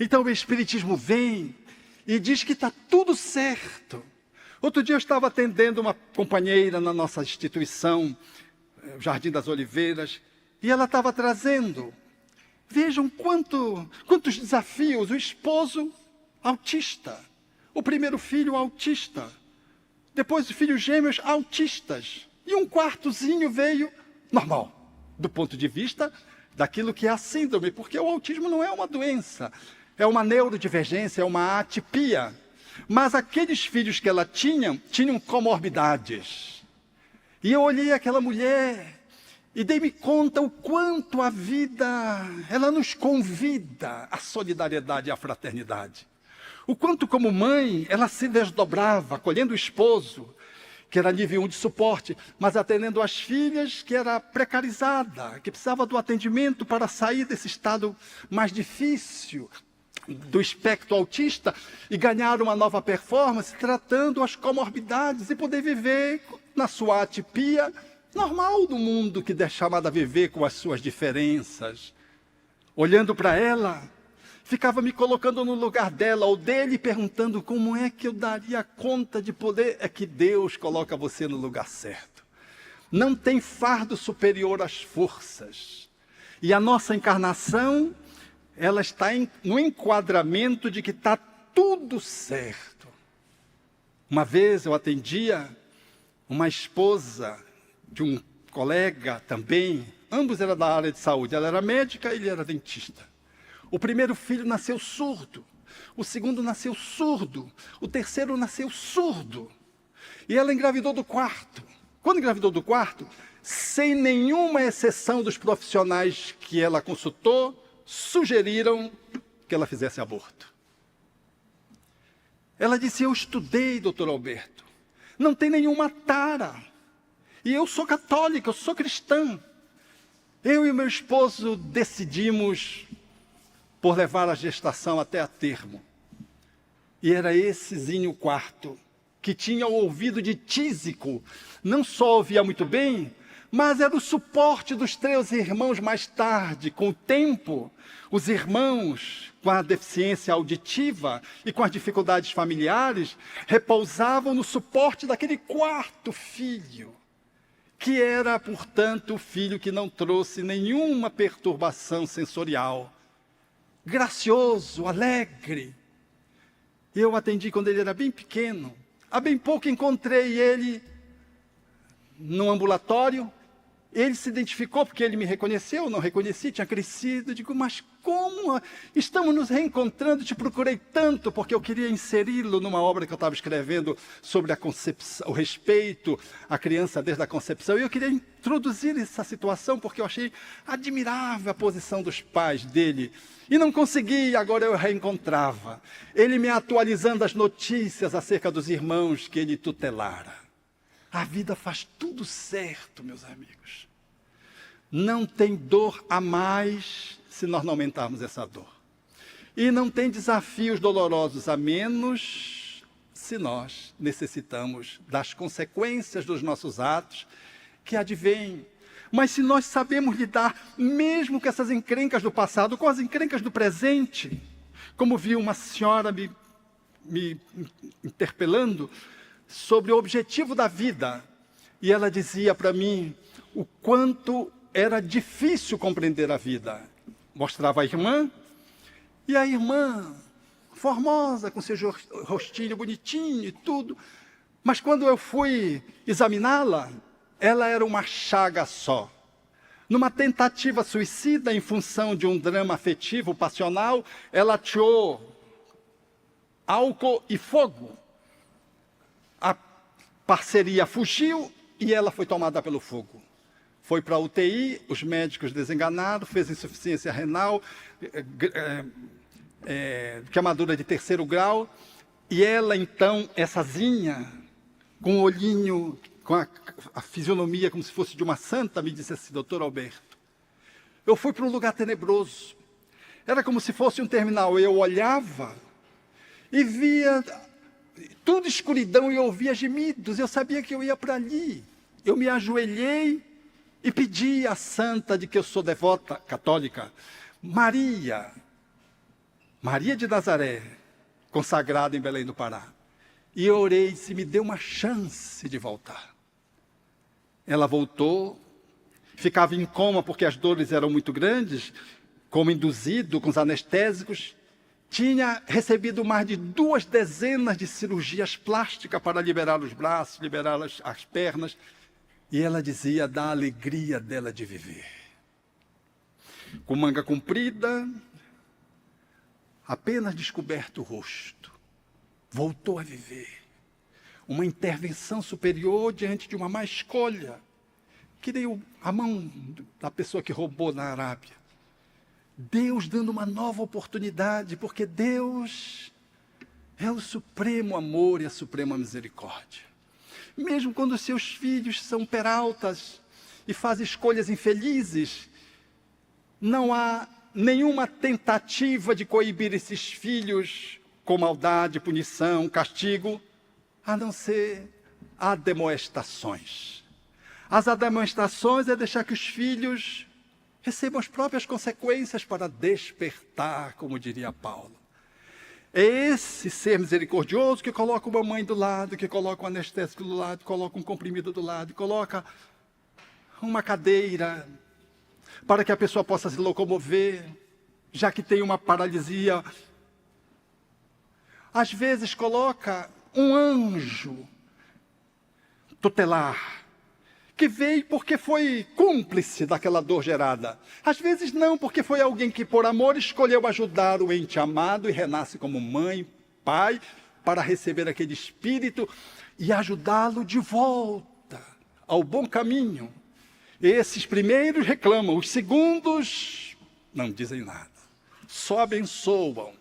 Então o Espiritismo vem e diz que está tudo certo. Outro dia eu estava atendendo uma companheira na nossa instituição, Jardim das Oliveiras, e ela estava trazendo, vejam quantos desafios, o esposo autista, o primeiro filho autista, depois os filhos gêmeos autistas, e um quartozinho veio normal, do ponto de vista daquilo que é a síndrome, porque o autismo não é uma doença, é uma neurodivergência, é uma atipia. Mas aqueles filhos que ela tinha, tinham comorbidades. E eu olhei aquela mulher e dei-me conta o quanto a vida, ela nos convida à solidariedade e à fraternidade. O quanto como mãe, ela se desdobrava, acolhendo o esposo, que era nível 1 de suporte, mas atendendo as filhas, que era precarizada, que precisava do atendimento para sair desse estado mais difícil, do espectro autista, e ganhar uma nova performance, tratando as comorbidades e poder viver na sua atipia normal do mundo que é chamado a viver com as suas diferenças. Olhando para ela, ficava me colocando no lugar dela ou dele, perguntando como é que eu daria conta de poder. É que Deus coloca você no lugar certo. Não tem fardo superior às forças. E a nossa encarnação, ela está no enquadramento de que está tudo certo. Uma vez eu atendia uma esposa de um colega também, ambos eram da área de saúde, ela era médica, ele era dentista. O primeiro filho nasceu surdo, o segundo nasceu surdo, o terceiro nasceu surdo. E ela engravidou do quarto. Quando engravidou do quarto, sem nenhuma exceção dos profissionais que ela consultou, sugeriram que ela fizesse aborto. Ela disse, eu estudei, doutor Alberto, não tem nenhuma tara. E eu sou católica, eu sou cristã. Eu e meu esposo decidimos por levar a gestação até a termo. E era essezinho quarto, que tinha o ouvido de tísico, não só ouvia muito bem, mas era o suporte dos 3 irmãos mais tarde. Com o tempo, os irmãos com a deficiência auditiva e com as dificuldades familiares repousavam no suporte daquele quarto filho, que era, portanto, o filho que não trouxe nenhuma perturbação sensorial. Gracioso, alegre. Eu atendi quando ele era bem pequeno. Há bem pouco encontrei ele num ambulatório. Ele se identificou porque ele me reconheceu, não reconheci, tinha crescido. Eu digo, mas como estamos nos reencontrando? Te procurei tanto porque eu queria inseri-lo numa obra que eu estava escrevendo sobre a concepção, o respeito à criança desde a concepção. E eu queria introduzir essa situação porque eu achei admirável a posição dos pais dele. E não consegui, agora eu reencontrava. Ele me atualizando as notícias acerca dos irmãos que ele tutelara. A vida faz tudo certo, meus amigos. Não tem dor a mais se nós não aumentarmos essa dor. E não tem desafios dolorosos a menos se nós necessitamos das consequências dos nossos atos que advêm. Mas se nós sabemos lidar, mesmo com essas encrencas do passado, com as encrencas do presente, como vi uma senhora me interpelando sobre o objetivo da vida, e ela dizia para mim o quanto era difícil compreender a vida. Mostrava a irmã, e a irmã, formosa, com seu rostinho bonitinho e tudo, mas quando eu fui examiná-la, ela era uma chaga só. Numa tentativa suicida em função de um drama afetivo, passional, ela ateou álcool e fogo. A parceria fugiu e ela foi tomada pelo fogo. Foi para a UTI, os médicos desenganaram, fez insuficiência renal, queimadura de 3º grau, e ela então, essazinha, com o olhinho, com a fisionomia como se fosse de uma santa, me disse assim, doutor Alberto, eu fui para um lugar tenebroso, era como se fosse um terminal, eu olhava e via tudo escuridão e eu ouvia gemidos, eu sabia que eu ia para ali, eu me ajoelhei e pedi à santa de que eu sou devota católica, Maria, Maria de Nazaré, consagrada em Belém do Pará. E eu orei, se me deu uma chance de voltar. Ela voltou, ficava em coma porque as dores eram muito grandes, como induzido com os anestésicos. Tinha recebido mais de 2 dezenas de cirurgias plásticas para liberar os braços, liberar as pernas. E ela dizia da alegria dela de viver. Com manga comprida, apenas descoberto o rosto, voltou a viver. Uma intervenção superior diante de uma má escolha, que deu a mão da pessoa que roubou na Arábia. Deus dando uma nova oportunidade, porque Deus é o supremo amor e a suprema misericórdia. Mesmo quando seus filhos são peraltas e fazem escolhas infelizes, não há nenhuma tentativa de coibir esses filhos com maldade, punição, castigo, a não ser admoestações. As admoestações é deixar que os filhos recebam as próprias consequências para despertar, como diria Paulo. É esse ser misericordioso que coloca uma mãe do lado, que coloca um anestésico do lado, coloca um comprimido do lado, coloca uma cadeira para que a pessoa possa se locomover, já que tem uma paralisia. Às vezes coloca um anjo tutelar, que veio porque foi cúmplice daquela dor gerada. Às vezes não, porque foi alguém que por amor escolheu ajudar o ente amado e renasce como mãe, pai, para receber aquele espírito e ajudá-lo de volta ao bom caminho. Esses primeiros reclamam, os segundos não dizem nada, só abençoam.